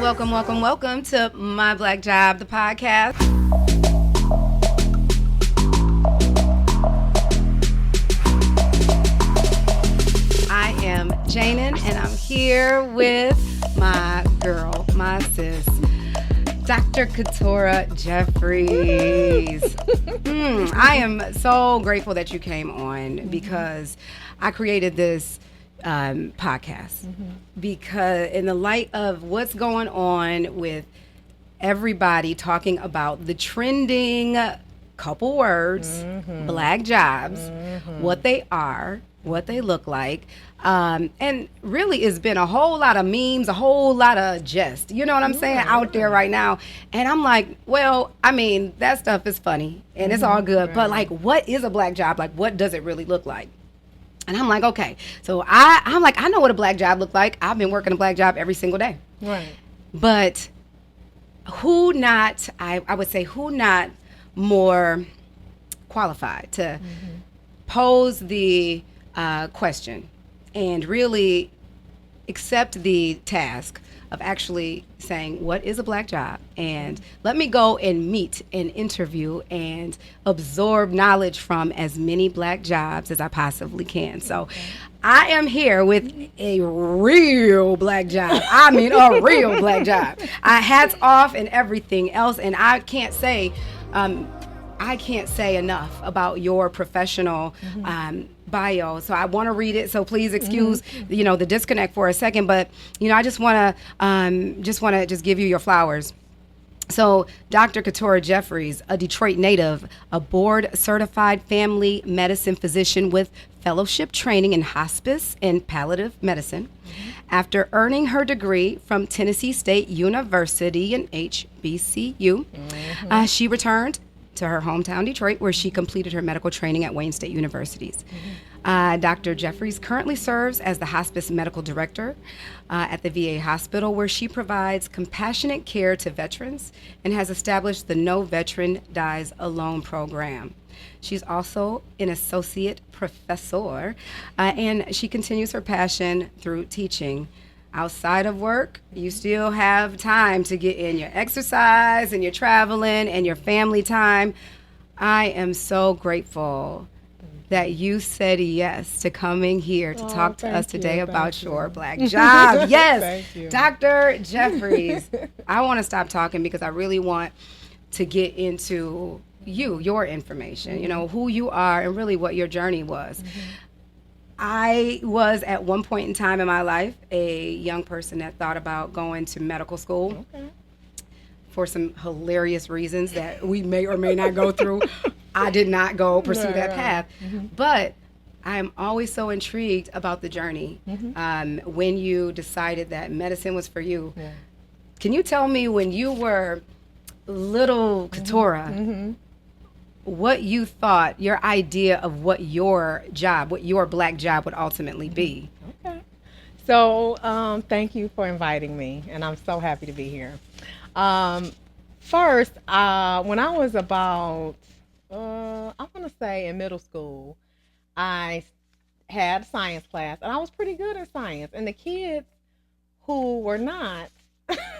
Welcome to My Black Job, the podcast. I am Janan, and I'm here with my girl, my sis, Dr. Keturah Jeffries. I am so grateful that you came on because I created this podcast because in the light of what's going on with everybody talking about the trending couple words, black jobs, what they are, what they look like, and really it's been a whole lot of memes, a whole lot of jest, you know what I'm saying, out there right now. And I'm like, well, I mean, that stuff is funny and it's all good, but like, what is a black job? Like, what does it really look like? And I'm like, okay. So I'm like, I know what a black job looked like. I've been working a black job every single day. Right. But who not more qualified to pose the question and really accept the task of actually saying, what is a black job? And let me go and meet and interview and absorb knowledge from as many black jobs as I possibly can. So I am here with a real black job. I mean, a real black job. Hats off and everything else. And I can't say enough about your professional bio. So I want to read it. So please excuse, the disconnect for a second. But, I just want to give you your flowers. So Dr. Keturah Jeffries, a Detroit native, a board-certified family medicine physician with fellowship training in hospice and palliative medicine. After earning her degree from Tennessee State University in HBCU, she returned to her hometown, Detroit, where she completed her medical training at Wayne State Universities. Dr. Jeffries currently serves as the hospice medical director at the VA hospital, where she provides compassionate care to veterans and has established the No Veteran Dies Alone program. She's also an associate professor, and she continues her passion through teaching. Outside of work, you still have time to get in your exercise and your traveling and your family time. I am so grateful that you said yes to coming here to talk to us today about your black job. Yes, Dr. Jeffries. I want to stop talking because I really want to get into your information, who you are and really what your journey was. I was at one point in time in my life a young person that thought about going to medical school for some hilarious reasons that we may or may not go through. I did not go pursue that path. But I'm always so intrigued about the journey. When you decided that medicine was for you, can you tell me when you were little Keturah, what you thought, your idea of what your black job would ultimately be? Okay. So thank you for inviting me, and I'm so happy to be here. First, when I was about, I want to say in middle school, I had science class, and I was pretty good in science. And the kids who were not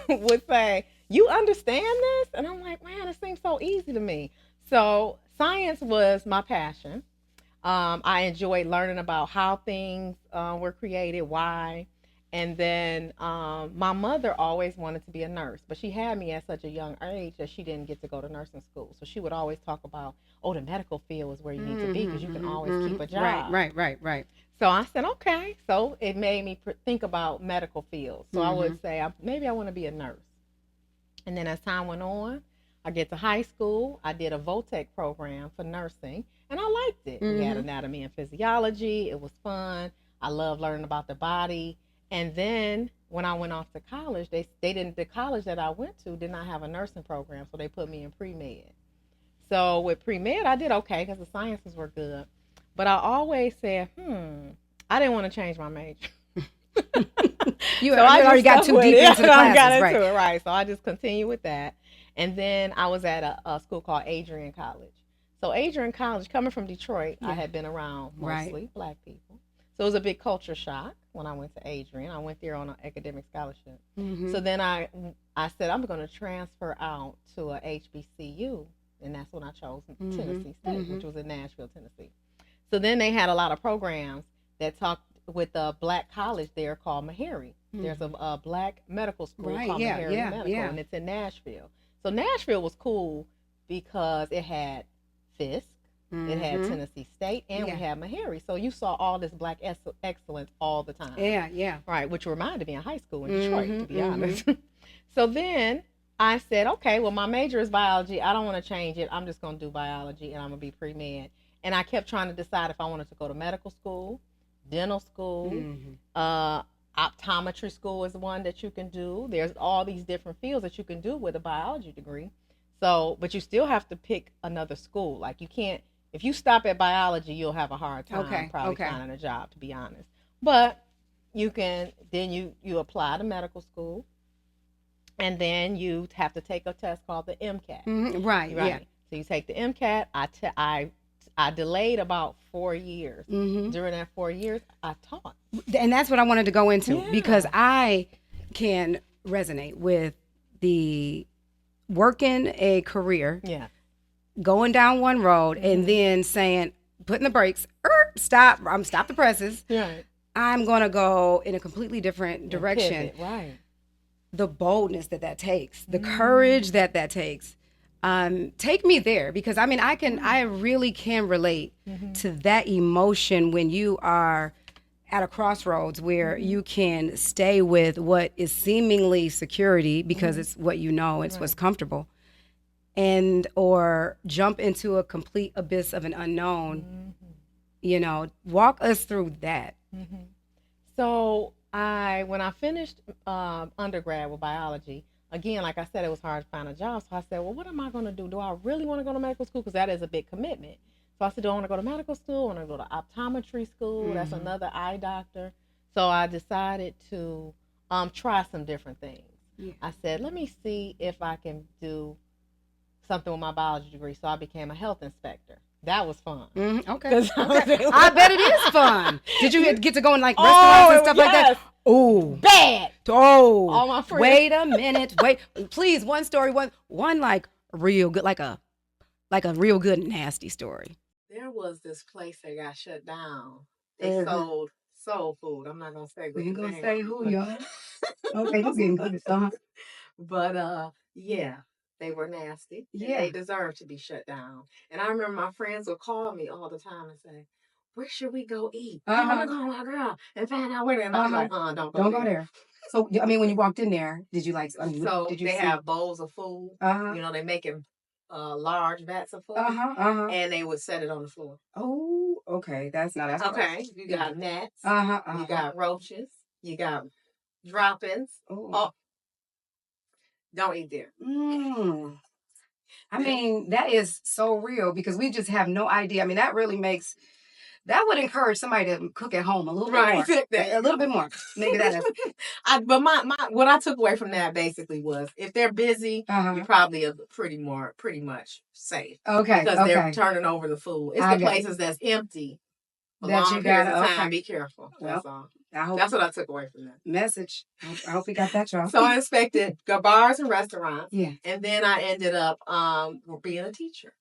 would say, "You understand this?" And I'm like, man, it seems so easy to me. So science was my passion. I enjoyed learning about how things were created, why. And then my mother always wanted to be a nurse, but she had me at such a young age that she didn't get to go to nursing school. So she would always talk about, the medical field is where you need to be because you can always keep a job. Right. So I said, okay. So it made me think about medical fields. So I would say, maybe I want to be a nurse. And then as time went on, I get to high school, I did a VOTEC program for nursing, and I liked it. We had anatomy and physiology. It was fun. I loved learning about the body. And then when I went off to college, the college that I went to did not have a nursing program, so they put me in pre-med. So with pre-med, I did okay because the sciences were good. But I always said, I didn't want to change my major. You already got too deep into the classes, I got into it, right. So I just continued with that. And then I was at a school called Adrian College. So Adrian College, coming from Detroit, I had been around mostly black people. So it was a big culture shock. when I went to Adrian. I went there on an academic scholarship. Mm-hmm. So then I said I'm going to transfer out to a HBCU, and that's when I chose Tennessee State, which was in Nashville, Tennessee. So then they had a lot of programs that talked with a black college there called Meharry. There's a black medical school called Meharry Medical, and it's in Nashville. So Nashville was cool because it had Fisk, it had Tennessee State, and we had Meharry. So you saw all this black excellence all the time. Yeah. Right, which reminded me of high school in Detroit, to be honest. So then I said, okay, well, my major is biology. I don't want to change it. I'm just going to do biology, and I'm going to be pre-med. And I kept trying to decide if I wanted to go to medical school, dental school, optometry school is one that you can do. There's all these different fields that you can do with a biology degree. So, but you still have to pick another school. Like you can't, if you stop at biology, you'll have a hard time probably finding a job, to be honest. But you can, then you apply to medical school, and then you have to take a test called the MCAT. Right. Yeah. So you take the MCAT. I delayed about 4 years. During that 4 years, I taught. And that's what I wanted to go into because I can resonate with the working a career, going down one road and then saying, putting the brakes, stop the presses. Right. I'm going to go in a completely different direction. Pivot, right. The boldness that takes, the courage that takes. Take me there because I really can relate to that emotion when you are at a crossroads where you can stay with what is seemingly security because it's what you know, it's what's comfortable, and or jump into a complete abyss of an unknown. You know, walk us through that. So when I finished undergrad with biology, again, like I said, it was hard to find a job. So I said, well, what am I going to do? Do I really want to go to medical school? Because that is a big commitment. So I said, do I want to go to medical school? I want to go to optometry school. That's another eye doctor. So I decided to try some different things. I said, let me see if I can do something with my biology degree. So I became a health inspector. That was fun. Okay. I bet it is fun. Did you get to go in like restaurants and stuff like that? Oh, bad. Oh, all my friends. Wait a minute. Wait, please. One story. One like real good, like a real good nasty story. There was this place that got shut down. They sold soul food. I'm not gonna say. We ain't gonna say who, y'all. Okay, that's getting good stuff. But yeah, they were nasty. Yeah, they deserved to be shut down. And I remember my friends would call me all the time and say, where should we go eat? I want to go with my girl and find out where. And I'm like, don't go there. So, I mean, when you walked in there, did you like? Did you they have bowls of food? You know, they making large vats of food. And they would set it on the floor. Oh, okay. That's okay. You got gnats. You got roaches. You got droppings. Oh, don't eat there. I mean, that is so real because we just have no idea. I mean, that really makes. That would encourage somebody to cook at home a little bit more. A little bit more. Maybe that is. But what I took away from that basically was if they're busy, you're probably pretty much safe. Okay. Because they're turning over the food. It's the places that's empty. That you got to be careful. That's all. That's what I took away from that message. I hope we got that, y'all. So I inspected bars and restaurants. Yeah. And then I ended up being a teacher.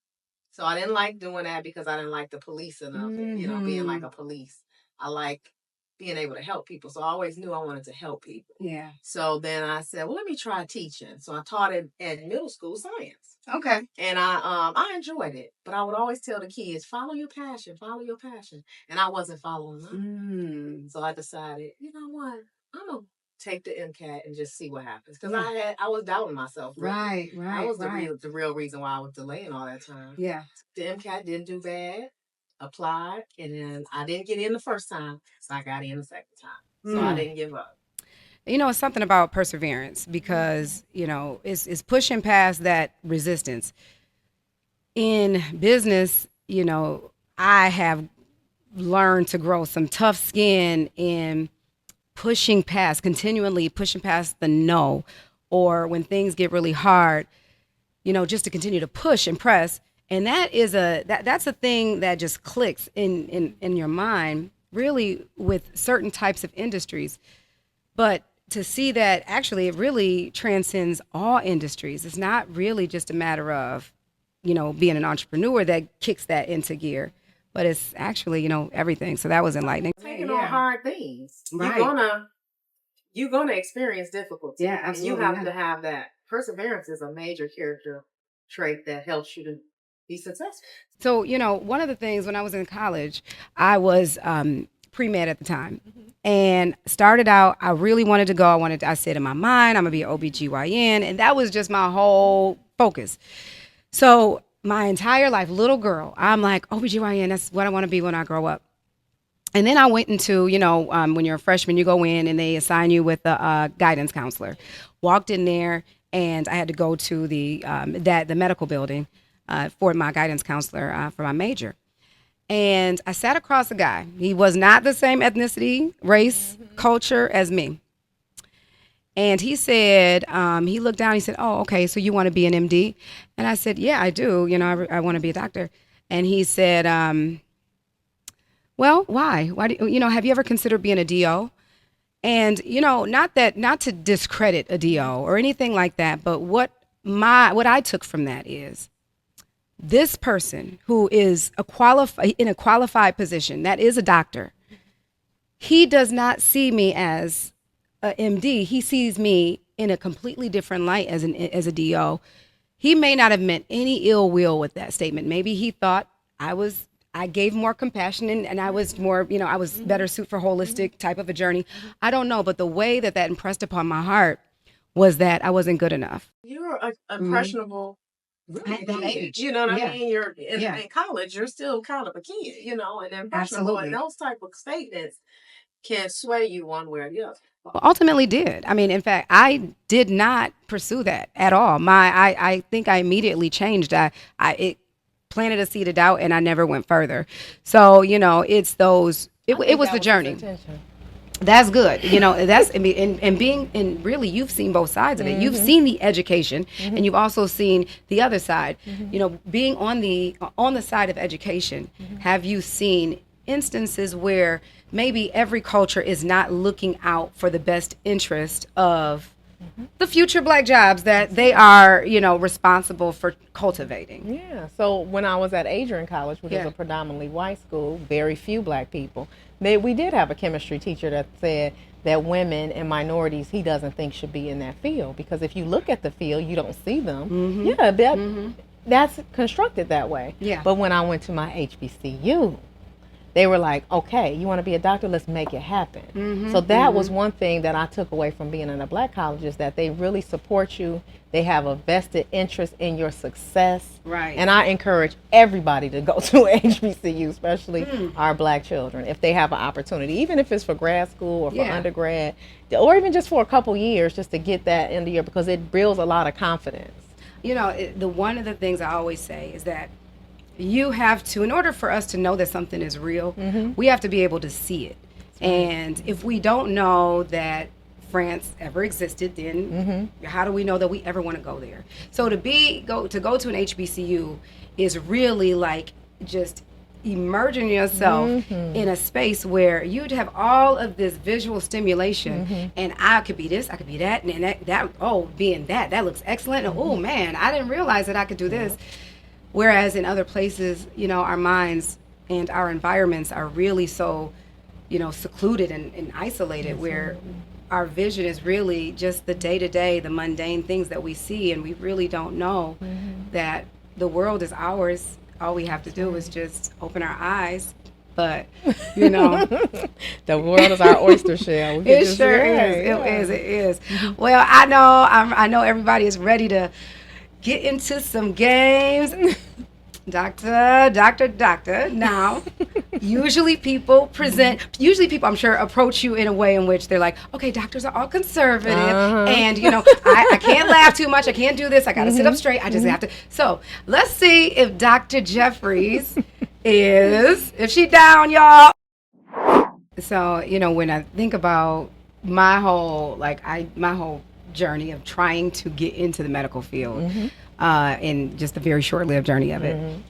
So I didn't like doing that because I didn't like the policing of it, you know, being like a police. I like being able to help people. So I always knew I wanted to help people. Yeah. So then I said, well, let me try teaching. So I taught at middle school science. Okay. And I enjoyed it. But I would always tell the kids, follow your passion, follow your passion. And I wasn't following mine. So I decided, you know what? I'm going to take the MCAT and just see what happens. Because I was doubting myself. Really. Right. That was the real reason why I was delaying all that time. Yeah. The MCAT didn't do bad. Applied. And then I didn't get in the first time. So I got in the second time. So I didn't give up. You know, it's something about perseverance because, you know, it's pushing past that resistance. In business, you know, I have learned to grow some tough skin in continually pushing past the no, or when things get really hard, you know, just to continue to push and press. And that is that's a thing that just clicks in your mind really with certain types of industries. But to see that actually it really transcends all industries. It's not really just a matter of, being an entrepreneur that kicks that into gear, but it's actually, everything. So that was enlightening. Taking on hard things. Right. You're gonna experience difficulty. Yeah, And you absolutely. have to have that. Perseverance is a major character trait that helps you to be successful. So, one of the things when I was in college, I was pre-med at the time. And started out, I really wanted to go. I said in my mind, I'm going to be an OBGYN. And that was just my whole focus. So my entire life, little girl, I'm like, OBGYN, that's what I want to be when I grow up. And then I went into, when you're a freshman, you go in and they assign you with a guidance counselor. Walked in there and I had to go to the medical building for my guidance counselor for my major. And I sat across a guy. He was not the same ethnicity, race, culture as me. And he said, he looked down, he said, oh, okay, so you want to be an MD? And I said, yeah, I do. I want to be a doctor. And he said, well, why? Why do have you ever considered being a DO? And, not to discredit a DO or anything like that, but what I took from that is this person who is in a qualified position, that is a doctor, he does not see me as a MD. He sees me in a completely different light as a DO. He may not have meant any ill will with that statement. Maybe he thought I gave more compassion and I was more, I was better suited for holistic type of a journey. I don't know, but the way that impressed upon my heart was that I wasn't good enough. You're impressionable. Really, at that age, you know what I mean? You're in college, you're still kind of a kid, and impressionable. And those type of statements can sway you one way or the other. Ultimately did. I mean, in fact, I did not pursue that at all. I think I immediately changed. It planted a seed of doubt and I never went further. So, it's those, it was the journey. That's good. And really you've seen both sides of it. You've seen the education and you've also seen the other side. Being on the side of education, have you seen instances where maybe every culture is not looking out for the best interest of the future Black jobs that they are, responsible for cultivating? Yeah. So when I was at Adrian College, which is a predominantly white school, very few Black people, we did have a chemistry teacher that said that women and minorities he doesn't think should be in that field, because if you look at the field, you don't see them. That's constructed that way. Yeah. But when I went to my HBCU, they were like, okay, you want to be a doctor? Let's make it happen. So that was one thing that I took away from being in a Black college, is that they really support you. They have a vested interest in your success. Right. And I encourage everybody to go to HBCU, especially our Black children, if they have an opportunity, even if it's for grad school or for undergrad, or even just for a couple years, just to get that into your, because it builds a lot of confidence. One of the things I always say is that you have to, in order for us to know that something is real, we have to be able to see it. And if we don't know that France ever existed, then how do we know that we ever want to go there? So to go to an HBCU is really like just immersing yourself in a space where you'd have all of this visual stimulation, and I could be this, I could be that, and being that looks excellent, and oh man, I didn't realize that I could do this. Whereas in other places, our minds and our environments are really so, secluded and isolated, where our vision is really just the day-to-day, the mundane things that we see, and we really don't know that the world is ours. All we have to do is just open our eyes. But, the world is our oyster shell. It sure is. It is. Well, I know everybody is ready to get into some games. Doctor. Now, usually people, I'm sure, approach you in a way in which they're like, okay, doctors are all conservative, and, I can't laugh too much, I can't do this, I got to sit up straight, I just have to. So, let's see if Dr. Jeffries if she down, y'all. So, when I think about my whole journey of trying to get into the medical field, and just the very short-lived journey of it.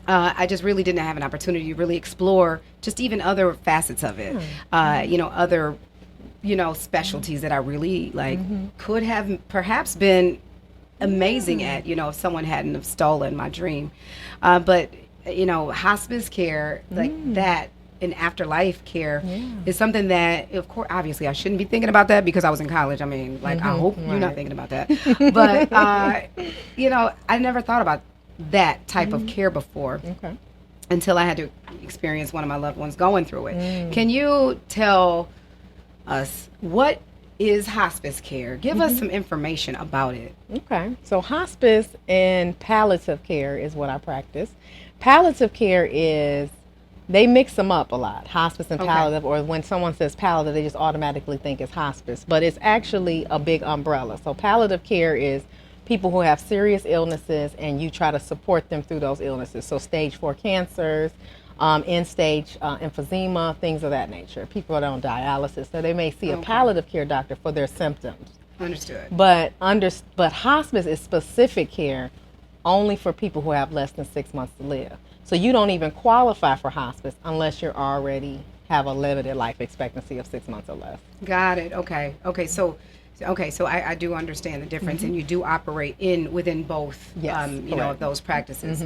I just really didn't have an opportunity to really explore just even other facets of it. Other specialties that I really like could have perhaps been amazing at, if someone hadn't have stolen my dream. But hospice care like that and afterlife care is something that, of course, obviously I shouldn't be thinking about that because I was in college. I mean, like, I hope you're not thinking about that. But, I never thought about that type of care before. Okay. Until I had to experience one of my loved ones going through it. Can you tell us what is hospice care? Give us some information about it. Okay. So hospice and palliative care is what I practice. Palliative care is, they mix them up a lot, hospice and palliative, or when someone says palliative, they just automatically think it's hospice, but it's actually a big umbrella. So palliative care is people who have serious illnesses and you try to support them through those illnesses. So stage 4 cancers, end-stage emphysema, things of that nature. People are on dialysis, so they may see a palliative care doctor for their symptoms. Understood. But hospice is specific care only for people who have less than 6 months to live. So you don't even qualify for hospice unless you're already have a limited life expectancy of 6 months or less. Got it. Okay. So I do understand the difference, and you do operate within both, of those practices.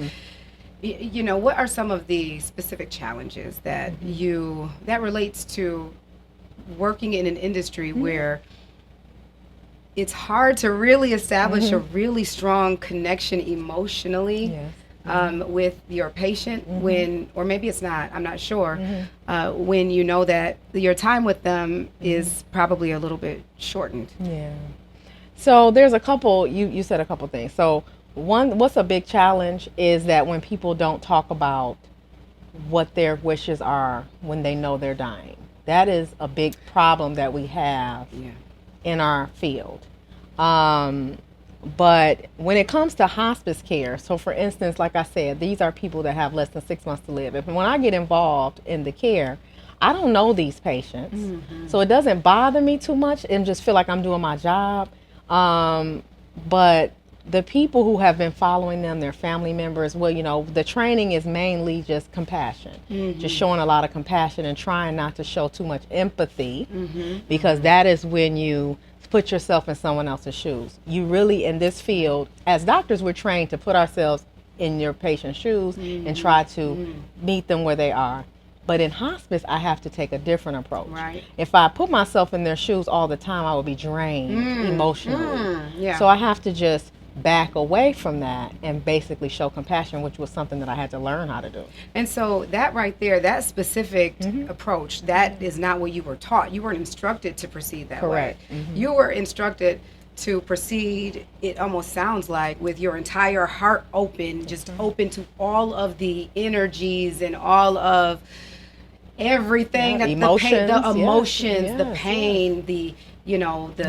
What are some of the specific challenges that that relates to working in an industry where it's hard to really establish a really strong connection emotionally with your patient or maybe it's not, I'm not sure, when you know that your time with them is probably a little bit shortened. Yeah. So there's a couple, you said a couple things. So what's a big challenge is that when people don't talk about what their wishes are when they know they're dying. That is a big problem that we have in our field. But when it comes to hospice care, so for instance, like I said, these are people that have less than 6 months to live. And when I get involved in the care, I don't know these patients. So it doesn't bother me too much and just feel like I'm doing my job. But the people who have been following them, their family members, the training is mainly just compassion, just showing a lot of compassion and trying not to show too much empathy, because that is when you put yourself in someone else's shoes. You really, in this field, as doctors, we're trained to put ourselves in your patient's shoes and try to meet them where they are. But in hospice, I have to take a different approach. Right. If I put myself in their shoes all the time, I would be drained emotionally. So I have to just back away from that and basically show compassion, which was something that I had to learn how to do. And so that right there, that specific approach, that is not what you were taught. You weren't instructed to proceed that way. You were instructed to proceed, it almost sounds like, with your entire heart open, just open to all of the energies and all of everything, that emotions, the emotions, the pain, the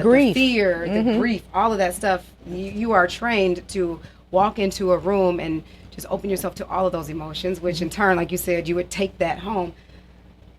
grief. the fear, the grief, all of that stuff. You are trained to walk into a room and just open yourself to all of those emotions, which in turn, like you said, you would take that home.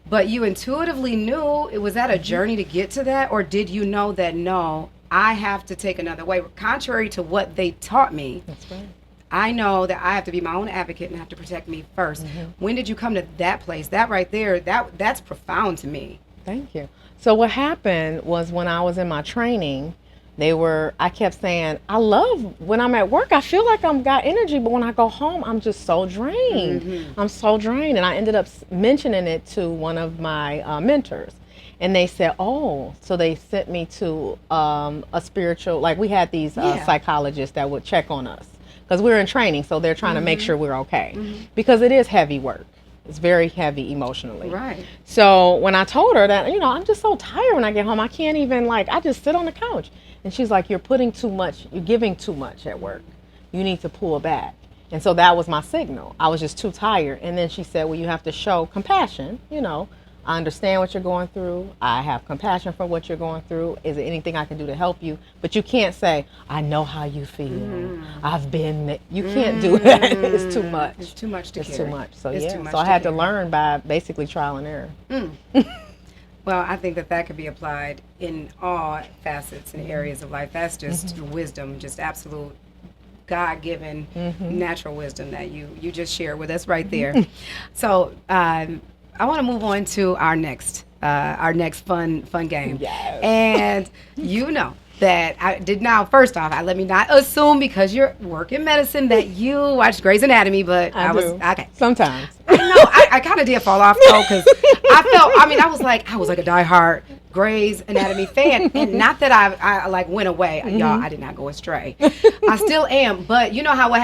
But you intuitively knew it was that a journey to get to that, or did you know that, no, I have to take another way, contrary to what they taught me? That's right. I know that I have to be my own advocate and have to protect me first. When did you come to that place? That right there, that's profound to me. Thank you. So what happened was when I was in my training, I kept saying, I love when I'm at work, I feel like I've got energy, but when I go home, I'm just so drained. I'm so drained. And I ended up mentioning it to one of my mentors. And they said, oh, so they sent me to a spiritual, like we had these psychologists that would check on us because we were in training. So they're trying to make sure we're okay because it is heavy work. It's very heavy emotionally. Right. So when I told her that, I'm just so tired when I get home. I can't even, I just sit on the couch. And she's like, you're putting too much, you're giving too much at work. You need to pull back. And so that was my signal. I was just too tired. And then she said, well, you have to show compassion. I understand what you're going through. I have compassion for what you're going through. Is there anything I can do to help you? But you can't say, I know how you feel. I've been, you can't do that. It's too much. It's too much to carry. It's too much. So it's too much so I had to carry. learn by basically trial and error. Well, I think that could be applied in all facets and areas of life. That's just wisdom, just absolute God-given natural wisdom that you just shared with us right there. So I want to move on to our next fun game. Yes. And you know that I did now. First off, let me not assume because you're working medicine that you watch Grey's Anatomy, but I was do. okay. Sometimes. No, I kind of did fall off though because I was like a diehard Grey's Anatomy fan, and not that I like went away, y'all. I did not go astray. I still am, but you know how it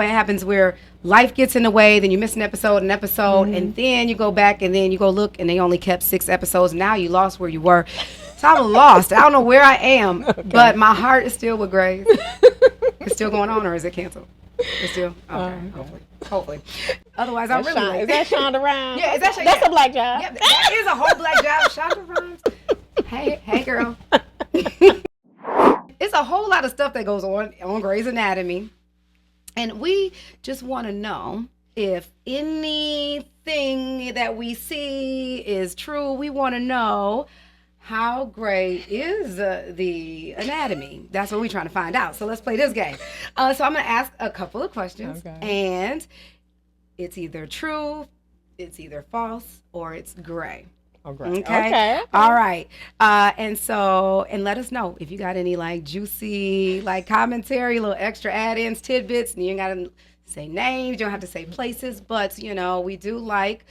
happens where life gets in the way, then you miss an episode, and then you go back and then you go look, and they only kept 6 episodes. Now you lost where you were. So I'm lost. I don't know where I am, but my heart is still with Grey's. It's still going on, or is it canceled? It's still okay. Hopefully. Otherwise, I'm really late. Is that Shonda Rhimes? Yeah, that's a black job. Yeah, that is a whole black job. Shonda Rhimes. Hey, girl. It's a whole lot of stuff that goes on Grey's Anatomy, and we just want to know if anything that we see is true. We want to know how great is the anatomy. That's what we're trying to find out. So let's play this game. So I'm going to ask a couple of questions, and it's either true, it's either false, or it's gray. Okay. All right. And let us know if you got any like juicy like commentary, little extra add-ins, tidbits. And you ain't got to say names. You don't have to say places, but we do like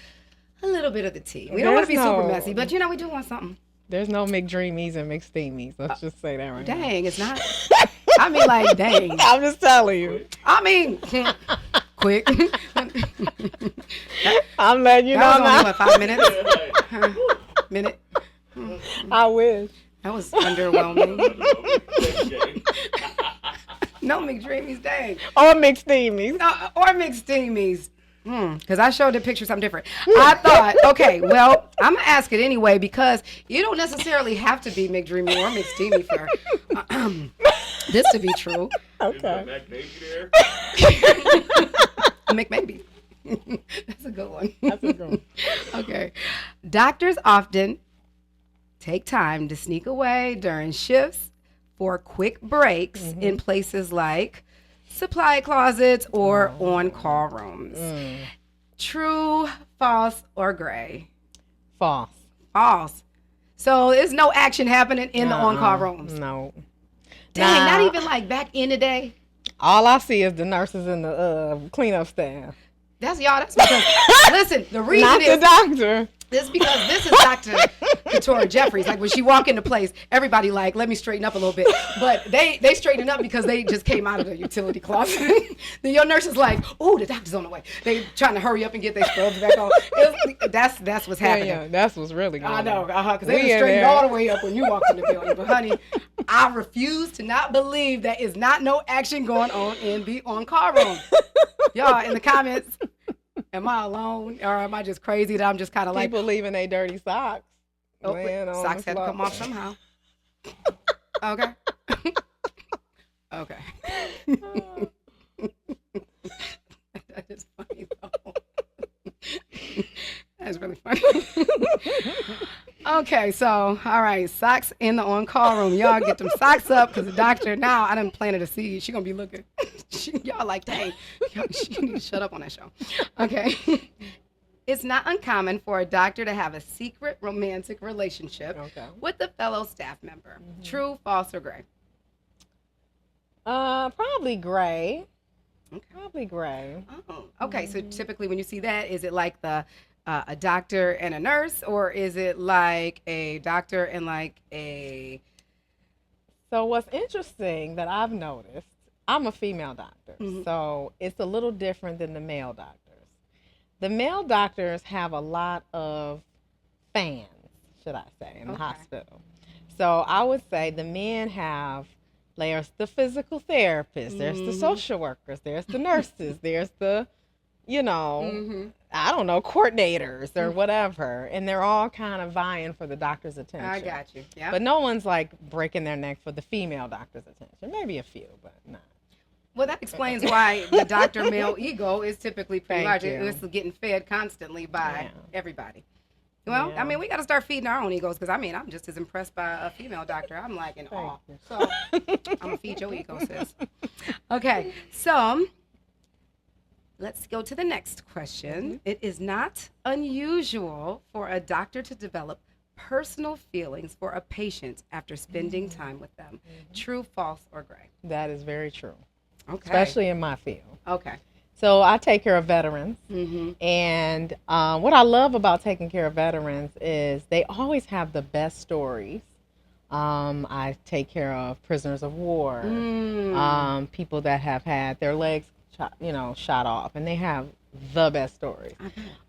a little bit of the tea. We don't want to be super messy, but we do want something. There's no McDreamies and McSteamies. Let's just say that right now. Dang, it's not. I mean, like, dang. I'm just telling you. I mean, quick. I'm letting you know. That was only, what, 5 minutes? Minute? I wish. That was underwhelming. No McDreamies, dang. Or McSteamies. Or McSteamies. Because I showed the picture something different. I thought, okay, well, I'm going to ask it anyway because you don't necessarily have to be McDreamy or McSteamy for this to be true. Okay. McMaybe. That's a good one. That's a good one. Okay. Doctors often take time to sneak away during shifts for quick breaks in places like supply closets or on-call rooms. True, false, or gray? False. False. So there's no action happening in the on-call rooms? No. Dang, not even like back in the day? All I see is the nurses and the cleanup staff. That's because, listen, the reason Not is... the doctor. This because this is Dr. Keturah Jeffries. Like when she walk into place, everybody like, let me straighten up a little bit. But they straighten up because they just came out of the utility closet. Then your nurse is like, oh, the doctor's on the way. They trying to hurry up and get their scrubs back on. That's what's happening. Yeah, that's what's really going on. I know, because they done straightened all the way up when you walked in the building. But honey, I refuse to not believe that is not no action going on in the on-call room. Y'all in the comments. Am I alone, or am I just crazy that I'm just kind of like people leaving their dirty socks? Oh, socks had to come off somehow. Okay. Okay. That is funny though. That's really funny. Okay, so all right, socks in the on-call room. Y'all get them socks up because the doctor now I done planted a seed. She gonna be looking. Y'all like, dang, she need to shut up on that show. Okay. It's not uncommon for a doctor to have a secret romantic relationship with a fellow staff member. True, false, or gray? Probably gray. Okay. Probably gray. Oh, okay. So typically when you see that, is it like a doctor and a nurse, or is it like a doctor and like a... So what's interesting that I've noticed, I'm a female doctor, so it's a little different than the male doctors. The male doctors have a lot of fans, should I say, in the hospital. So I would say the men have, there's the physical therapists, there's the social workers, there's the nurses, there's the, I don't know, coordinators or whatever. And they're all kind of vying for the doctor's attention. I got you. Yeah. But no one's like breaking their neck for the female doctor's attention. Maybe a few, but not. Well, that explains why the doctor male ego is typically pretty large. Thank you. It's getting fed constantly by everybody. Well, Yeah. I mean, we got to start feeding our own egos because, I mean, I'm just as impressed by a female doctor. I'm like in awe. you. So I'm going to feed your ego, sis. Okay. So let's go to the next question. It is not unusual for a doctor to develop personal feelings for a patient after spending time with them. True, false, or gray? That is very true. Okay. Especially in my field. Okay. So I take care of veterans. Mm-hmm. And what I love about taking care of veterans is they always have the best stories. I take care of prisoners of war, people that have had their legs shot off, and they have the best stories.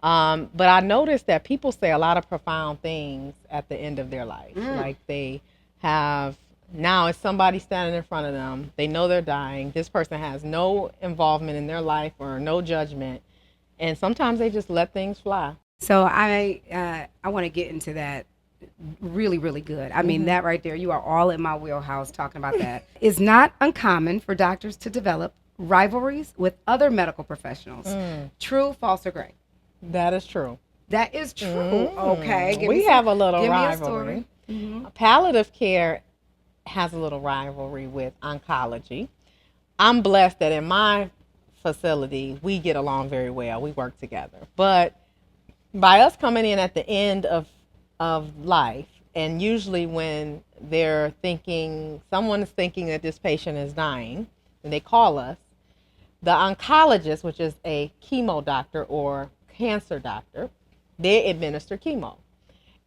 But I noticed that people say a lot of profound things at the end of their life. Like they have, now it's somebody standing in front of them. They know they're dying. This person has no involvement in their life or no judgment. And sometimes they just let things fly. So I want to get into that really, really good. I mean, that right there, you are all in my wheelhouse talking about that. It's not uncommon for doctors to develop rivalries with other medical professionals. True, false, or gray? That is true. That is true. Okay. We have a little give rivalry. Me a story. Palliative care has a little rivalry with oncology. I'm blessed that in my facility, we get along very well. We work together. But by us coming in at the end of life, and usually when they're thinking, someone is thinking that this patient is dying, and they call us, the oncologist, which is a chemo doctor or cancer doctor, they administer chemo.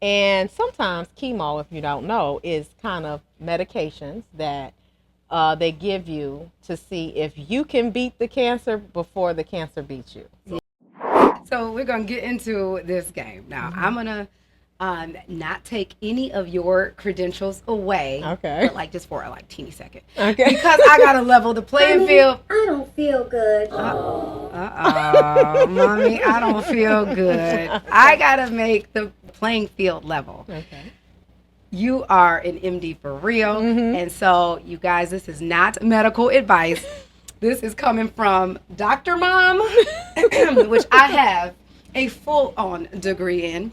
And sometimes chemo, if you don't know, is kind of medications that they give you to see if you can beat the cancer before the cancer beats you. So we're going to get into this game. Now, I'm going to not take any of your credentials away. Okay. But just for a teeny second. Okay. Because I got to level the playing field. I don't feel good. Mommy, I don't feel good. I got to make the playing field level. Okay. You are an MD for real. And so, you guys, this is not medical advice. This is coming from Dr. Mom, which I have a full-on degree in.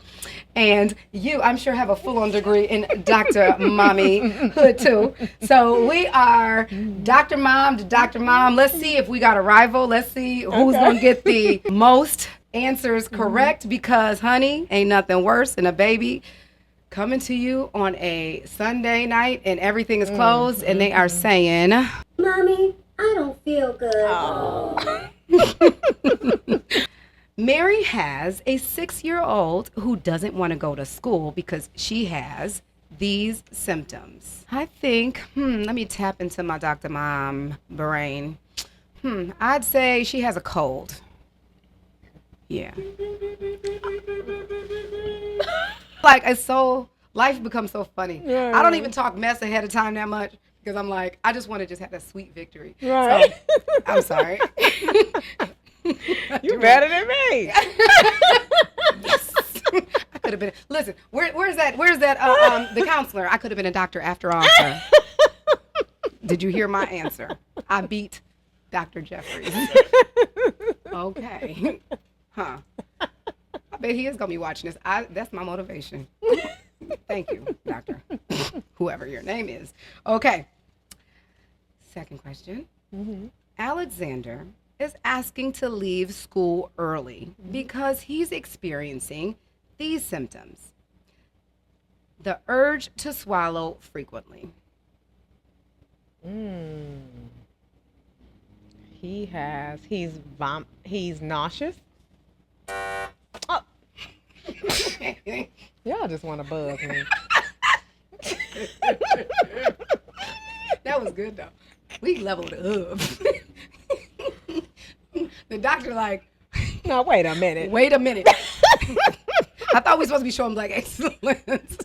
And you, I'm sure, have a full-on degree in Dr. Mommy hood, too. So we are Dr. Mom to Dr. Mom. Let's see if we got a rival. Let's see who's going to get the most answers correct. Because, honey, ain't nothing worse than a baby coming to you on a Sunday night and everything is closed and they are saying, Mommy, I don't feel good. Mary has a 6-year-old who doesn't want to go to school because she has these symptoms. I think, let me tap into my Dr. Mom brain. I'd say she has a cold. Yeah. It's so, life becomes so funny. Yeah. I don't even talk mess ahead of time that much because I'm like, I just want to just have that sweet victory. Right. So, I'm sorry. You're better than me. Yes. I could have been. Listen, where's that? The counselor. I could have been a doctor after all, sir. Did you hear my answer? I beat Dr. Jeffries. Okay. Huh. I bet he is gonna be watching this. That's my motivation. Thank you, doctor. Whoever your name is. Okay. Second question. Alexander is asking to leave school early because he's experiencing these symptoms. The urge to swallow frequently. He's nauseous. Oh. Y'all just want to buzz me. That was good though. We leveled up. The doctor No, wait a minute. wait a minute. I thought we were supposed to be showing black excellence.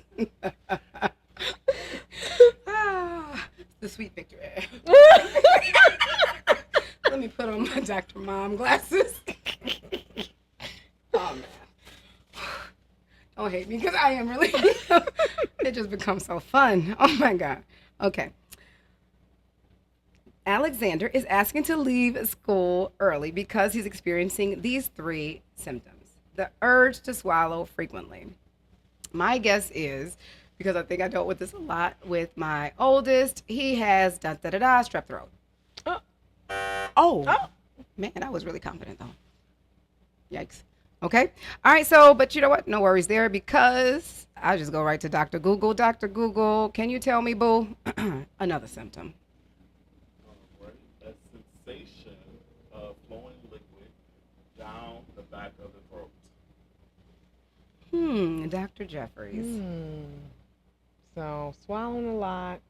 The sweet victory. Let me put on my Dr. Mom glasses. Oh, man. Don't hate me because I am really. It just becomes so fun. Oh, my God. Okay. Alexander is asking to leave school early because he's experiencing these 3 symptoms. The urge to swallow frequently. My guess is, because I think I dealt with this a lot with my oldest, he has strep throat. Oh. Oh, man, I was really confident though. Yikes. Okay. All right. So, but you know what? No worries there because I just go right to Dr. Google. Dr. Google, can you tell me, boo, another symptom? Right? A sensation of flowing liquid down the back of the throat. Dr. Jeffries. So swallowing a lot,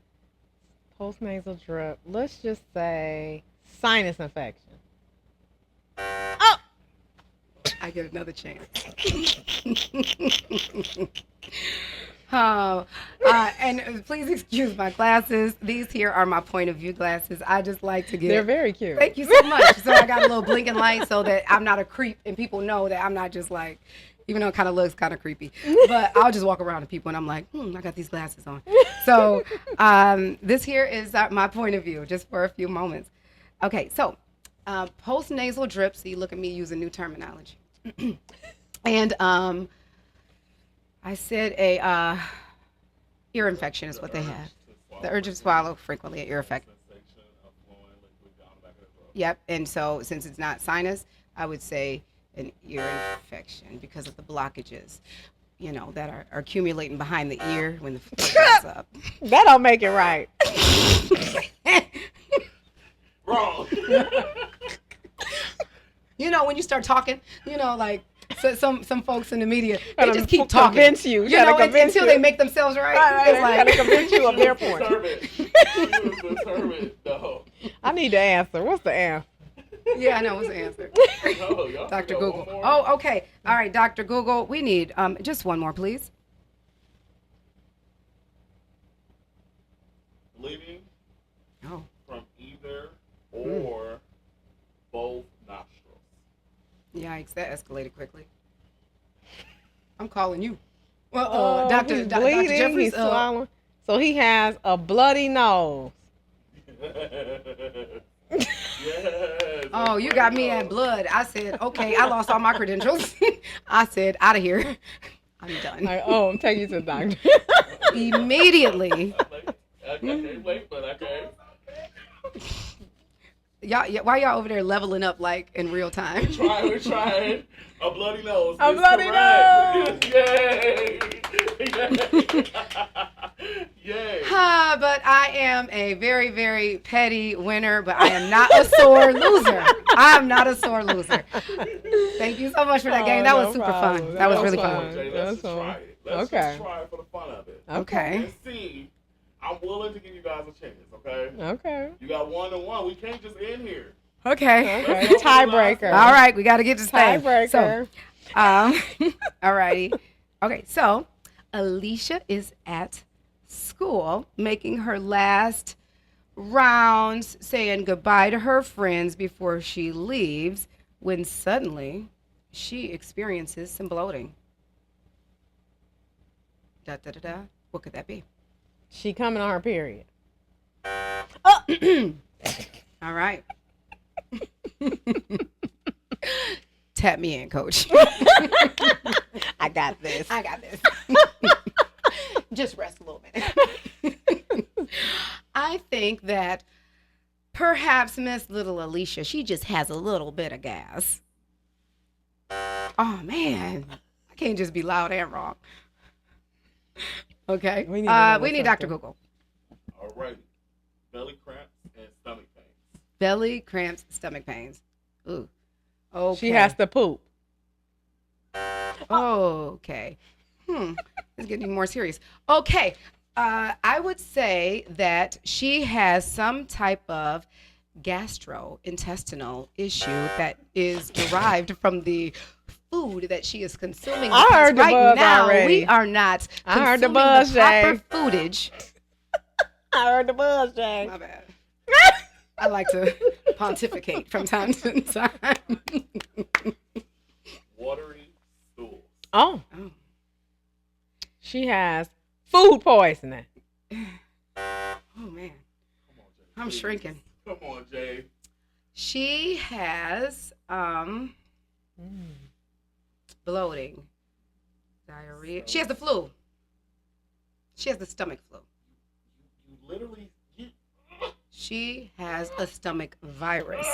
postnasal drip. Let's just say sinus infection. I get another chance. Oh, and please excuse my glasses. These here are my point of view glasses. I just like to get. They're very cute. Thank you so much. So I got a little blinking light so that I'm not a creep and people know that I'm not just like, even though it kind of looks kind of creepy, but I'll just walk around to people and I'm like, I got these glasses on. So this here is my point of view just for a few moments. Okay, so post-nasal drip, so you look at me using new terminology. And I said a ear infection is what they have. The urge to swallow frequently, an ear infection. Sensation of flowing liquid down the back of the throat. Yep. And so since it's not sinus, I would say an ear infection because of the blockages, that are accumulating behind the ear when the throat goes up. That don't make it right. Wrong. When you start talking, like so some folks in the media, they just keep talking. Convince you. Until they make themselves right. It's Gotta like, convince you of their point. She was determined. No. I need the answer. What's the answer? yeah, I know what's the answer. No, y'all Dr. got Google. one more? Oh, okay. All right, Dr. Google, we need just one more, please. Bleeding Oh. from either or both nostrils. Yikes, that escalated quickly. I'm calling you. Well, Dr. He's Dr. bleeding, Jeffries. he's swallowing. So he has a bloody nose. Yes. Oh, you got me at blood. I said, okay, I lost all my credentials. I said, out of here. I'm done. Like, I'm taking you to the doctor. Immediately. I can't wait, but I can't. Why y'all over there leveling up like in real time? We're trying. A bloody nose. A is bloody correct. Yay! Yay! But I am a very, very petty winner, but I am not a sore loser. I am not a sore loser. Thank you so much for that game. That was super fun. That was really fun. Jay, let's just try it. Let's just try it for the fun of it. Okay. And see, I'm willing to give you guys a chance, okay? Okay. You got 1-1. We can't just end here. Okay. Okay. Tiebreaker. All right, we got to get this thing. Tiebreaker. So, all righty. Okay, so Alicia is at school making her last rounds, saying goodbye to her friends before she leaves, when suddenly she experiences some bloating. Da da da da. What could that be? She coming on her period. All right. Tap me in, coach. I got this. I got this. Just rest a little bit. I think that perhaps Miss Little Alicia, she just has a little bit of gas. Oh, man. I can't just be loud and wrong. Okay. We need Dr. Google. All right. Belly cramps and stomach pains. Belly cramps, stomach pains. Ooh. Okay. She has to poop. Okay. It's getting more serious. Okay. I would say that she has some type of gastrointestinal issue that is derived from the food that she is consuming. I heard the right buzz now already. We are not I heard the consuming buzz, the proper Jay. foodage. I heard the buzz, Jay. My bad. I like to pontificate from time to time. Watery stools. Oh. Oh. She has food poisoning. Oh, man. Come on, Jay. I'm please. shrinking. Come on, Jay. She has bloating. Diarrhea. She has the flu. She has the stomach flu. You literally. She has a stomach virus.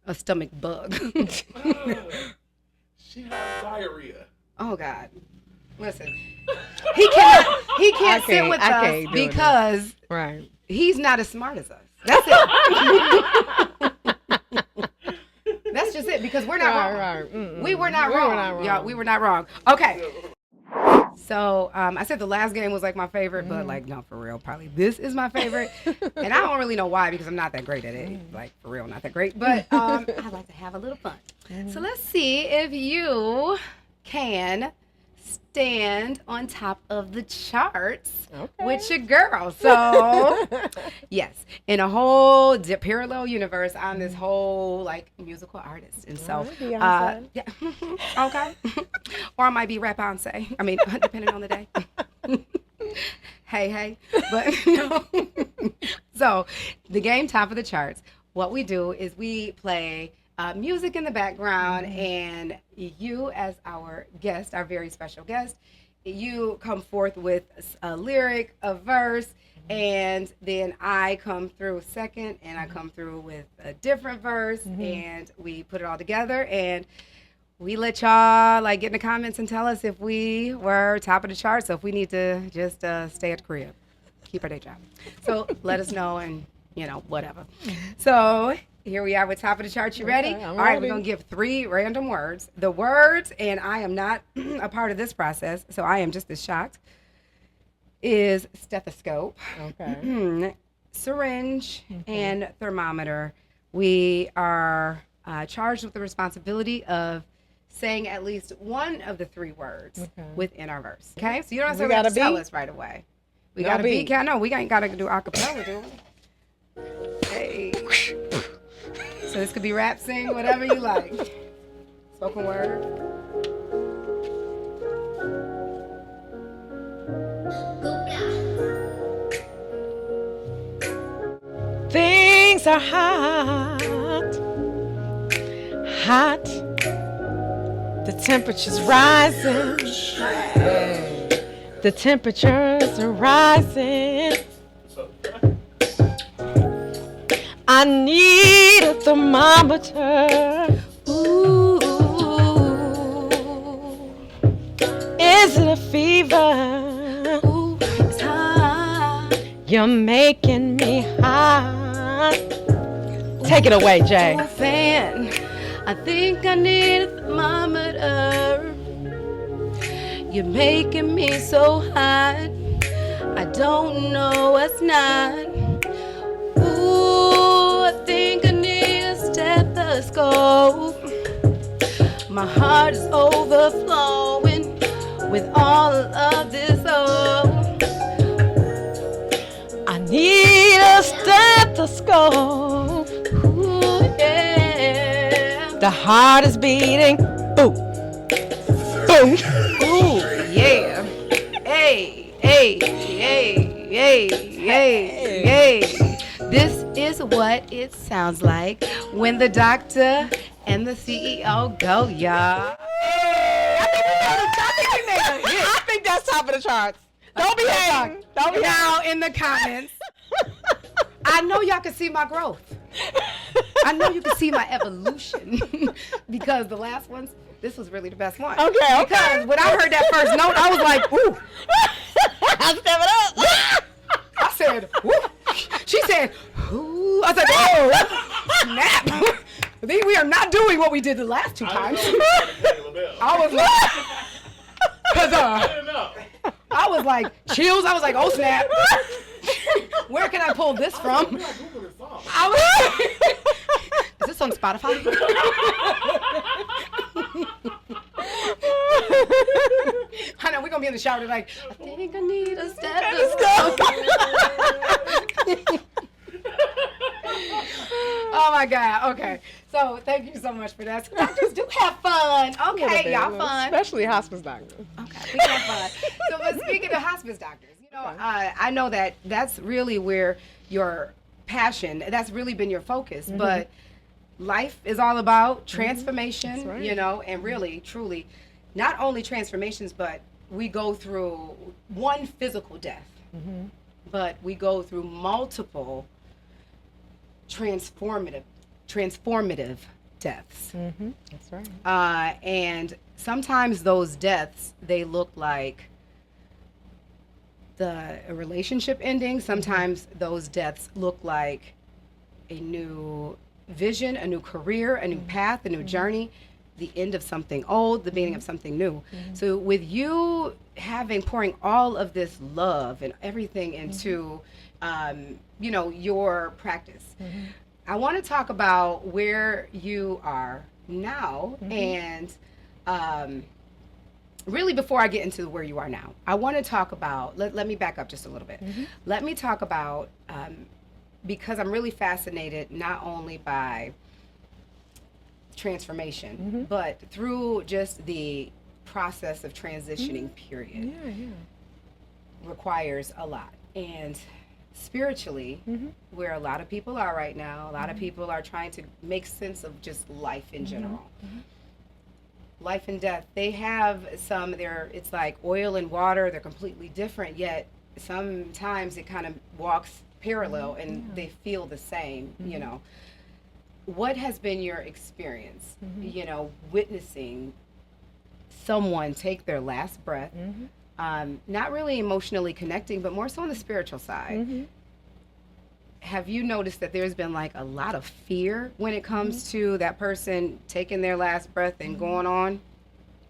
A stomach bug. She has diarrhea. Oh God. Listen. He can't sit with us can't do because Right. he's not as smart as us. That's it. That's just it, because we're not wrong. Right. Mm-mm. We were not wrong. Y'all, we were not wrong. Okay. So I said the last game was like my favorite, but like, no, for real, probably this is my favorite. And I don't really know why, because I'm not that great at it. Like, for real, not that great. But I like to have a little fun. So let's see if you can stand on top of the charts with your girl. So, yes, in a whole parallel universe, I'm this whole like musical artist, and so yeah, okay, or I might be rap Beyonce. I mean, depending on the day. hey, but no. So, the game top of the charts. What we do is we play music in the background, and you, as our guest, our very special guest, you come forth with a lyric, a verse, and then I come through second, and I come through with a different verse, and we put it all together, and we let y'all like get in the comments and tell us if we were top of the chart. So if we need to just stay at the crib, keep our day job. So let us know, and whatever. So here we are with top of the chart. You ready? Okay, All right, ready. we're going to give 3 random words. The words, and I am not a part of this process, so I am just as shocked, is stethoscope, syringe, and thermometer. We are charged with the responsibility of saying at least one of the 3 words within our verse. Okay? So you don't necessarily have to tell us right away. We got to be. No, we ain't got to do a cappella, do we? Hey. So this could be rap, sing, whatever you like. Spoken word. Things are hot. The temperature's rising. The temperatures are rising. I need a thermometer. Ooh, is it a fever? Ooh, it's hot. You're making me hot. Take it away, Jay. Fan, I think I need a thermometer. You're making me so hot. I don't know what's not. Ooh, I think I need a stethoscope. My heart is overflowing with all of this. I need a stethoscope. Ooh, yeah. The heart is beating. Boom. Boom. Ooh, yeah. Hey, hey, hey, hey, hey, hey. This is what it sounds like when the doctor and the CEO go, y'all. I think that's top of the charts. Don't be hating. Don't be Now in the comments. I know y'all can see my growth. I know you can see my evolution because the last ones, this was really the best one. Okay. Because when I heard that first note, I was like, ooh. I'm stepping up. I said, woo. She said, ooh. I said, oh, snap. We are not doing what we did the last 2 times. I was like, because I didn't know. I was like, chills. I was like, oh, snap. Where can I pull this from? I was, is this on Spotify? I know we're gonna be in the shower like, I think I need a stethoscope. Oh my God. Okay. So thank you so much for that. Doctors do have fun. Okay, y'all fun. Especially hospice doctors. Okay, we have fun. So, but speaking of hospice doctors, I know that that's really where your passion, that's really been your focus, but life is all about transformation, That's right. and really, truly not only transformations, but we go through one physical death, but we go through multiple transformative deaths. That's right. And sometimes those deaths, they look like a relationship ending. Sometimes those deaths look like a new vision, a new career, a new path, a new journey, the end of something old, the beginning of something new. So with you pouring all of this love and everything into, your practice, I want to talk about where you are now. And really, before I get into where you are now, I want to talk about, let me back up just a little bit. Let me talk about, because I'm really fascinated not only by transformation, but through just the process of transitioning, period, requires a lot. And spiritually, where a lot of people are right now, a lot of people are trying to make sense of just life in general. Life and death, they have it's like oil and water, they're completely different, yet sometimes it kind of walks parallel and they feel the same, What has been your experience, witnessing someone take their last breath, not really emotionally connecting, but more so on the spiritual side? Have you noticed that there's been like a lot of fear when it comes to that person taking their last breath and going on?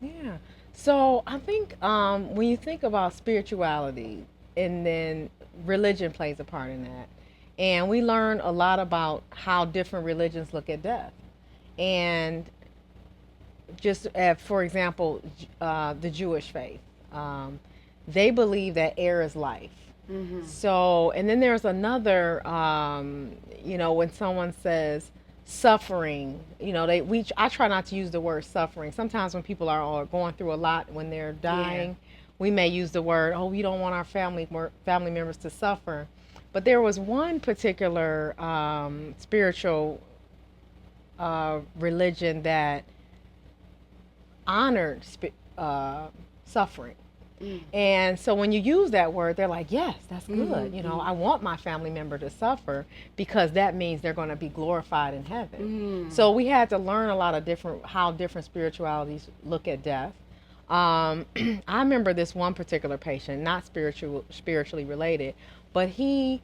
Yeah. So I think when you think about spirituality, and then religion plays a part in that, and we learn a lot about how different religions look at death. And just for example, the Jewish faith, they believe that air is life. So, and then there's another, when someone says suffering, I try not to use the word suffering. Sometimes when people are going through a lot, when they're dying, we may use the word, oh, we don't want our family members to suffer. But there was one particular spiritual religion that honored suffering. And so when you use that word, they're like, yes, that's good. I want my family member to suffer because that means they're going to be glorified in heaven. So we had to learn a lot of how different spiritualities look at death. I remember this one particular patient, not spiritually related, but he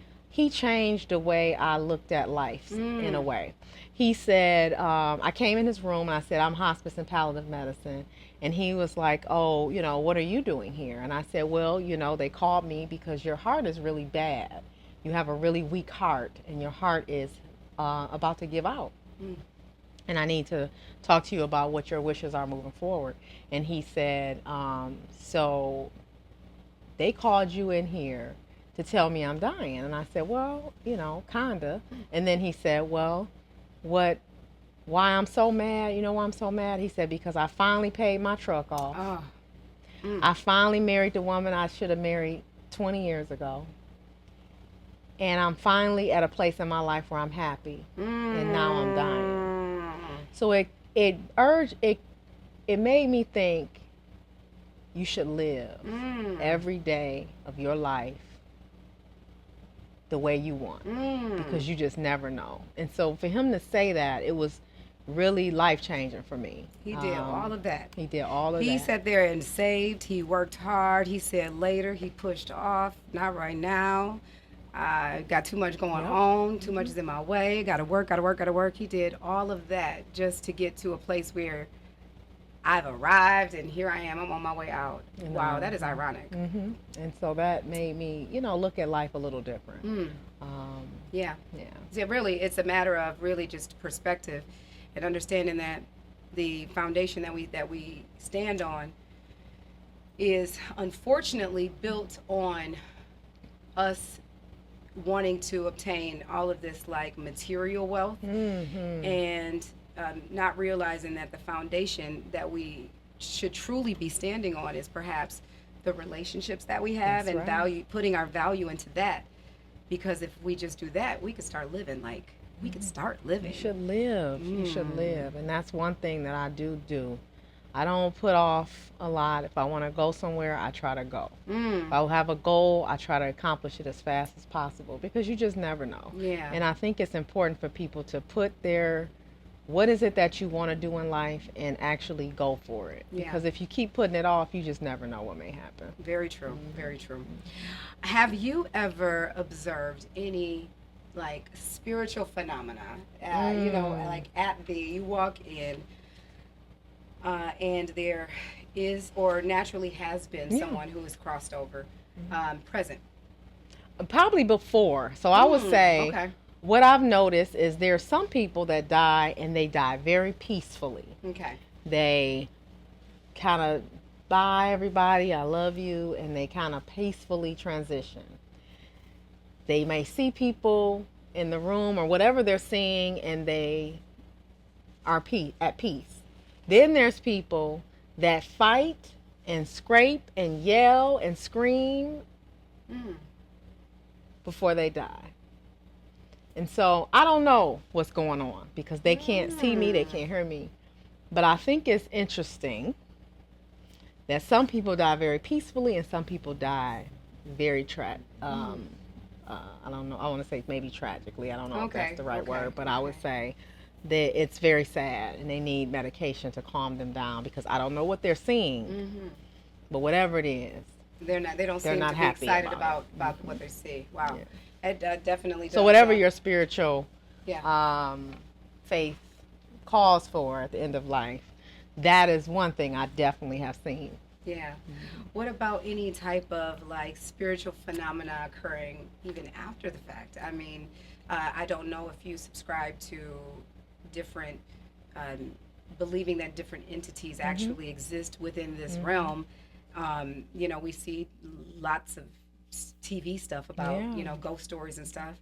changed the way I looked at life in a way. He said, I came in his room and I said, I'm hospice and palliative medicine. And he was like, oh, what are you doing here? And I said, well, they called me because your heart is really bad. You have a really weak heart and your heart is about to give out. And I need to talk to you about what your wishes are moving forward. And he said, so they called you in here to tell me I'm dying. And I said, well, kinda. And then he said, well, why I'm so mad? Why I'm so mad? He said, because I finally paid my truck off. I finally married the woman I should have married 20 years ago. And I'm finally at a place in my life where I'm happy. And now I'm dying. So it made me think you should live every day of your life the way you want, because you just never know. And so for him to say that, it was really life-changing for me. He did all of that. He did all of that. He sat there and saved. He worked hard. He said later. He pushed off. Not right now. I got too much going on. Too much is in my way. Got to work. He did all of that just to get to a place where I've arrived and here I am. I'm on my way out. Wow, that is ironic. And so that made me, look at life a little different. Yeah. So really, it's a matter of really just perspective and understanding that the foundation that we stand on is unfortunately built on us wanting to obtain all of this like material wealth and not realizing that the foundation that we should truly be standing on is perhaps the relationships that we have. That's and putting our value into that, because if we just do that, we could start living we could start living. You should live. You should live. And that's one thing that I do. I don't put off a lot. If I want to go somewhere, I try to go. Mm. If I have a goal, I try to accomplish it as fast as possible because you just never know. Yeah. And I think it's important for people to put their what is it that you want to do in life and actually go for it. Yeah. Because if you keep putting it off, you just never know what may happen. Very true. Very true. Have you ever observed any like spiritual phenomena? You know, like you walk in, and there is or naturally has been someone who has crossed over, present. Probably before. So I would say okay. what I've noticed is there's some people that die and they die very peacefully. Okay. They kind of bye everybody, I love you, and they kind of peacefully transition. They may see people in the room or whatever they're seeing and they are at peace. Then there's people that fight and scrape and yell and scream before they die. And so I don't know what's going on because they can't see me, they can't hear me. But I think it's interesting that some people die very peacefully and some people die very I don't know, I want to say maybe tragically. I don't know if that's the right word, but I would say that it's very sad and they need medication to calm them down because I don't know what they're seeing. But whatever it is, they don't seem to be excited about what they see. Wow. Yeah. It definitely does. So whatever your spiritual yeah. Faith calls for at the end of life, that is one thing I definitely have seen. Yeah. What about any type of like spiritual phenomena occurring even after the fact? I mean, I don't know if you subscribe to different, believing that different entities actually exist within this realm. You know, we see lots of TV stuff about, you know, ghost stories and stuff.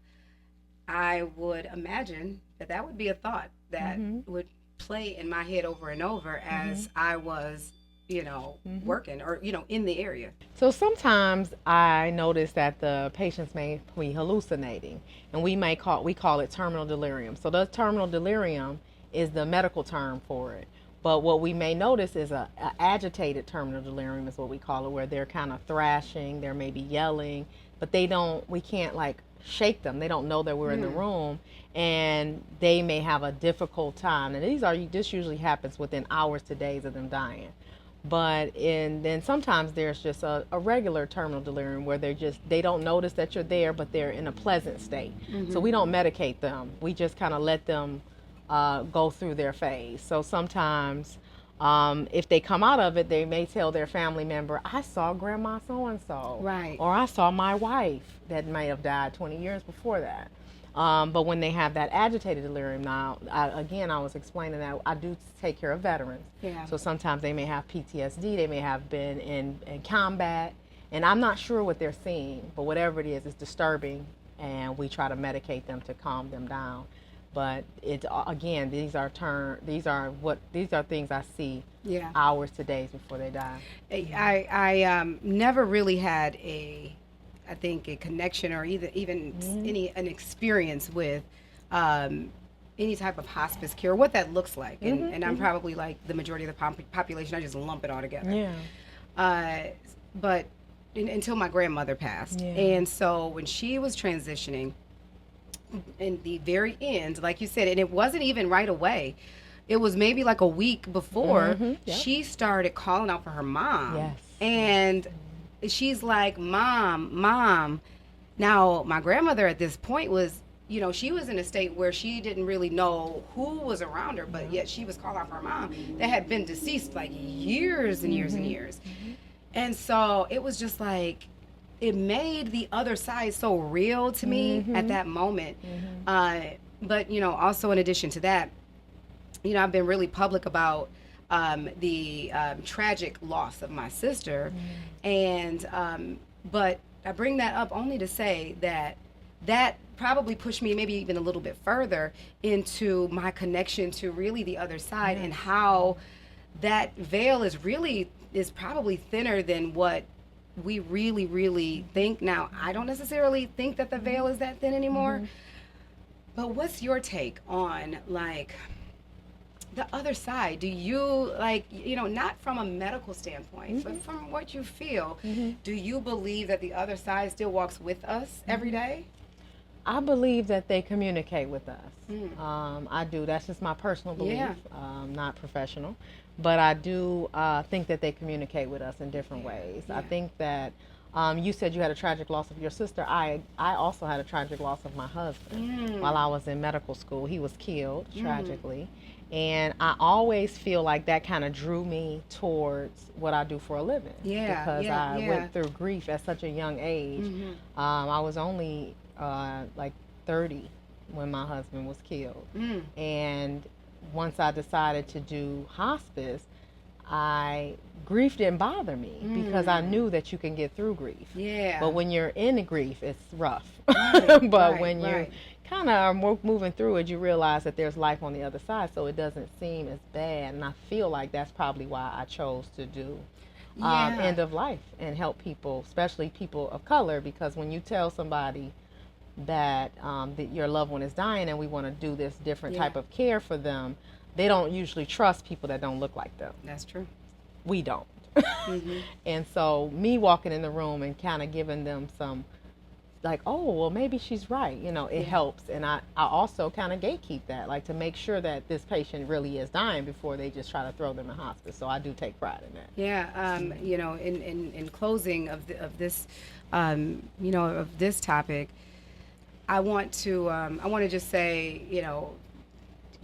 I would imagine that would be a thought that would play in my head over and over as I was, you know, working or, you know, in the area. So sometimes I notice that the patients may be hallucinating and we call it terminal delirium. So the terminal delirium is the medical term for it. But what we may notice is a agitated terminal delirium is what we call it, where they're kind of thrashing, they're maybe yelling, but we can't like shake them. They don't know that we're in the room and they may have a difficult time. And this usually happens within hours to days of them dying. But then sometimes there's just a regular terminal delirium where they don't notice that you're there, but they're in a pleasant state. So we don't medicate them. We just kind of let them go through their phase. So sometimes if they come out of it, they may tell their family member, I saw grandma so-and-so. Right. Or I saw my wife that may have died 20 years before that. But when they have that agitated delirium now, I was explaining that I do take care of veterans. Yeah. So sometimes they may have PTSD, they may have been in combat, and I'm not sure what they're seeing, but whatever it is, it's disturbing, and we try to medicate them to calm them down. But these are things I see hours to days before they die. I never really had a connection or even an experience with any type of hospice care, what that looks like, and I'm probably like the majority of the population. I just lump it all together. Yeah. But until my grandmother passed, and so when she was transitioning, in the very end, like you said, and it wasn't even right away. It was maybe like a week before she started calling out for her mom. Yes. And she's like, Mom. Now, my grandmother at this point was, you know, she was in a state where she didn't really know who was around her, but yet she was calling out for her mom that had been deceased like years and years and years. And so it was just like, it made the other side so real to me at that moment. But, you know, also in addition to that, you know, I've been really public about the tragic loss of my sister. And, but I bring that up only to say that probably pushed me maybe even a little bit further into my connection to really the other side and how that veil is probably thinner than what we really think. Now, I don't necessarily think that the veil is that thin anymore, but what's your take on like the other side, do you, like, not from a medical standpoint, but from what you feel, do you believe that the other side still walks with us every day? I believe that they communicate with us. I do. That's just my personal belief, Yeah. not professional. But I do think that they communicate with us in different ways. I Yeah. think that you said you had a tragic loss of your sister. I also had a tragic loss of my husband while I was in medical school. He was killed tragically. And I always feel like that kind of drew me towards what I do for a living. Yeah, Because yeah, I yeah. went through grief at such a young age. I was only like 30 when my husband was killed. And once I decided to do hospice, grief didn't bother me because I knew that you can get through grief. Yeah. But when you're in the grief, it's rough. Right, But right, when you right. kind of are moving through it, you realize that there's life on the other side, so it doesn't seem as bad. And I feel like that's probably why I chose to do Yeah. end of life and help people, especially people of color, because when you tell somebody that your loved one is dying and we want to do this different Yeah. type of care for them, they don't usually trust people that don't look like them. That's true. We don't. And so me walking in the room and kind of giving them some, like, oh, well, maybe she's right, it helps. And I also kind of gatekeep that, like, to make sure that this patient really is dying before they just try to throw them in hospice. So I do take pride in that. Yeah, in closing of this, of this topic, I want to just say,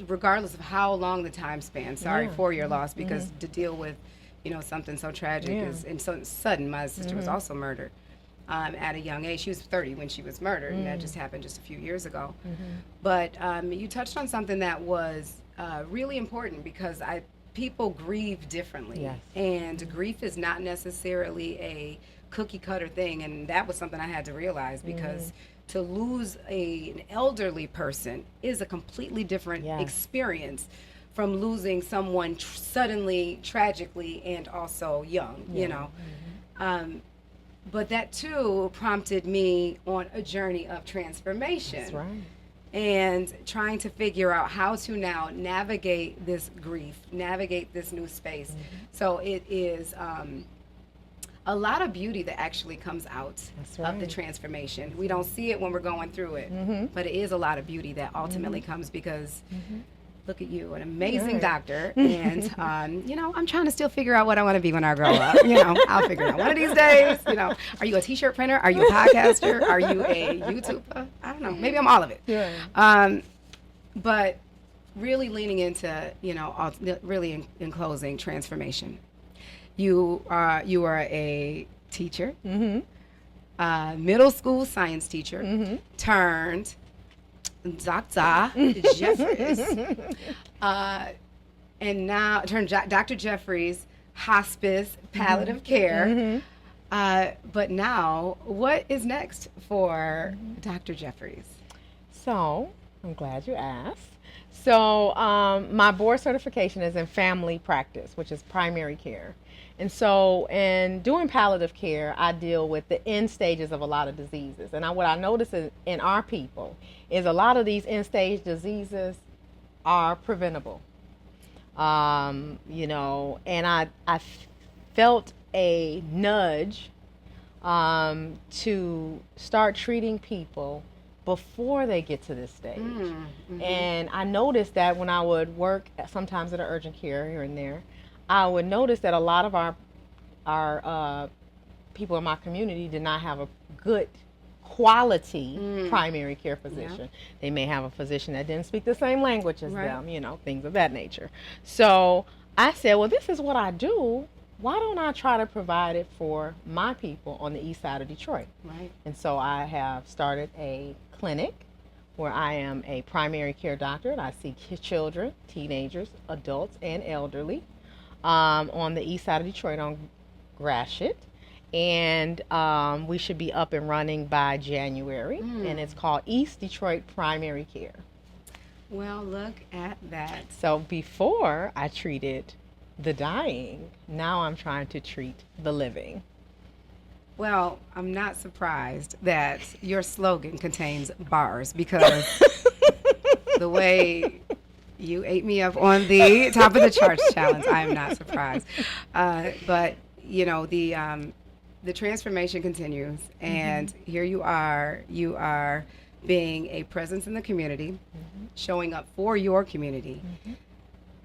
regardless of how long the time span, sorry for your loss, because to deal with, something so tragic and so sudden. My sister was also murdered at a young age. She was 30 when she was murdered, and that just happened just a few years ago. But you touched on something that was really important, because people grieve differently. Yes. And grief is not necessarily a cookie cutter thing, and that was something I had to realize, because to lose an elderly person is a completely different experience from losing someone suddenly, tragically, and also young, but that too prompted me on a journey of transformation. That's right. And trying to figure out how to now navigate this grief, navigate this new space. So it is a lot of beauty that actually comes out of the transformation. We don't see it when we're going through it, but it is a lot of beauty that ultimately comes, because look at you, an amazing doctor, and I'm trying to still figure out what I want to be when I grow up. I'll figure it out one of these days. Are you a t-shirt printer? Are you a podcaster? Are you a YouTuber? I don't know. Maybe I'm all of it. Yeah. But really leaning into, really in closing, transformation. You are a teacher, middle school science teacher, turned Dr. Jeffries, and now turned Dr. Jeffries, hospice, palliative care. But now, what is next for Dr. Jeffries? So, I'm glad you asked. So, my board certification is in family practice, which is primary care. And so, in doing palliative care, I deal with the end stages of a lot of diseases. And what I notice in our people is a lot of these end stage diseases are preventable. And I felt a nudge to start treating people before they get to this stage. And I noticed that when I would work sometimes at an urgent care here and there, I would notice that a lot of our people in my community did not have a good quality primary care physician. They may have a physician that didn't speak the same language as them, things of that nature. So I said, well, this is what I do. Why don't I try to provide it for my people on the east side of Detroit? Right. And so I have started a clinic where I am a primary care doctor, and I see children, teenagers, adults, and elderly on the east side of Detroit on Gratiot. And we should be up and running by January. And it's called East Detroit Primary Care. Well, look at that. So before I treated the dying, now I'm trying to treat the living. Well, I'm not surprised that your slogan contains bars, because the way You ate me up on the top of the charts challenge. I am not surprised. But, you know, the transformation continues. And here you are. You are being a presence in the community, showing up for your community.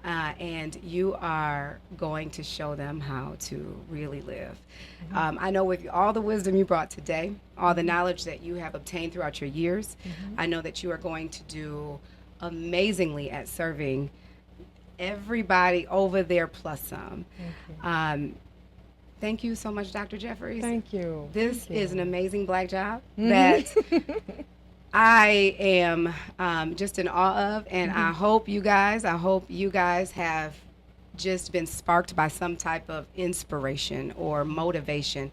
And you are going to show them how to really live. I know with all the wisdom you brought today, all the knowledge that you have obtained throughout your years, I know that you are going to do amazingly at serving everybody over there plus some. Thank you so much, Dr. Jeffries. Thank you. This is an amazing Black job that I am just in awe of, and I hope you guys have just been sparked by some type of inspiration or motivation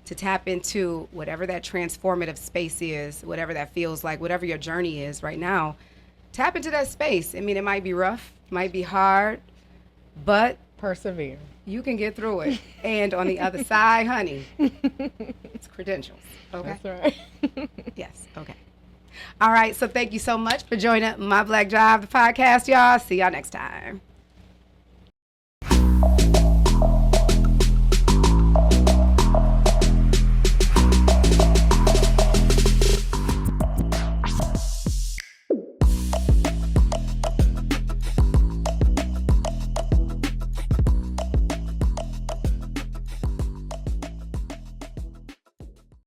to tap into whatever that transformative space is, whatever that feels like, whatever your journey is right now. Tap into that space. I mean, it might be rough, might be hard, but persevere. You can get through it. And on the other side, honey, it's credentials. Okay? That's right. Yes. Okay. All right. So thank you so much for joining My Black Job, the podcast, y'all. See y'all next time.